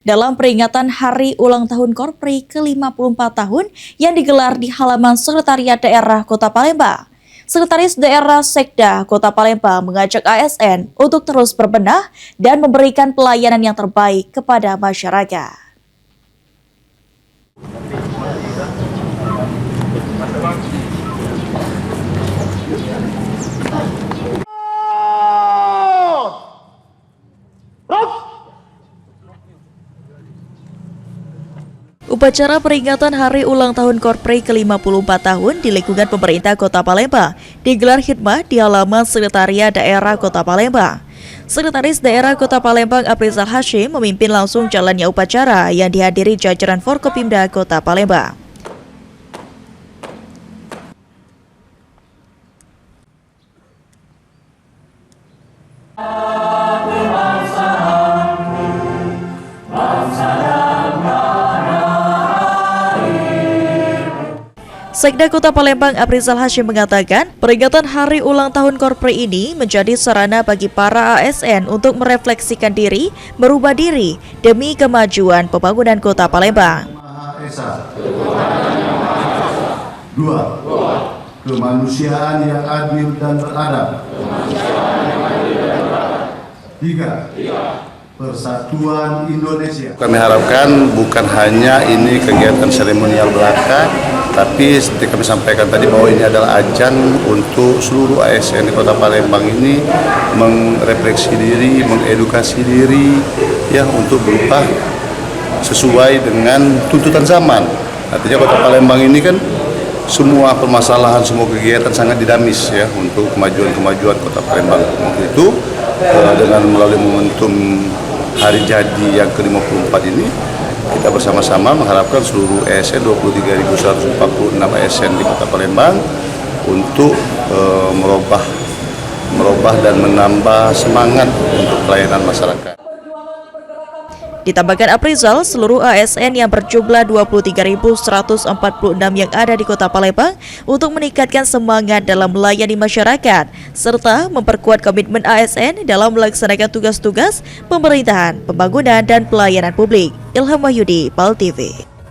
Dalam peringatan Hari Ulang Tahun Korpri ke-54 tahun yang digelar di halaman Sekretariat Daerah Kota Palembang, Sekretaris Daerah Sekda Kota Palembang mengajak ASN untuk terus berbenah dan memberikan pelayanan yang terbaik kepada masyarakat. Upacara peringatan Hari Ulang Tahun Korpri ke-54 tahun di lingkungan pemerintah Kota Palembang digelar khidmah di halaman Sekretariat Daerah Kota Palembang. Sekretaris Daerah Kota Palembang Aprizal Hashim memimpin langsung jalannya upacara yang dihadiri jajaran Forkopimda Kota Palembang. Sekda Kota Palembang Aprizal Hashim mengatakan, peringatan Hari Ulang Tahun Korpri ini menjadi sarana bagi para ASN untuk merefleksikan diri, merubah diri demi kemajuan pembangunan Kota Palembang. Dua, kemanusiaan yang adil dan beradab. Tiga, persatuan Indonesia. Kami harapkan bukan hanya ini kegiatan seremonial belaka, tapi seperti kami sampaikan tadi bahwa ini adalah ajang untuk seluruh ASN di Kota Palembang ini merefleksi diri, mengedukasi diri, ya untuk berubah sesuai dengan tuntutan zaman. Artinya Kota Palembang ini kan semua permasalahan, semua kegiatan sangat dinamis ya untuk kemajuan Kota Palembang. Untuk itu dengan melalui momentum hari jadi yang ke-54 ini, kita bersama-sama mengharapkan seluruh ASN 23.146 ASN di Kota Palembang untuk merubah dan menambah semangat untuk pelayanan masyarakat. Ditambahkan Aprizal, seluruh ASN yang berjumlah 23.146 yang ada di Kota Palembang untuk meningkatkan semangat dalam melayani masyarakat, serta memperkuat komitmen ASN dalam melaksanakan tugas-tugas pemerintahan, pembangunan, dan pelayanan publik. Ilham Wahyudi, PAL TV.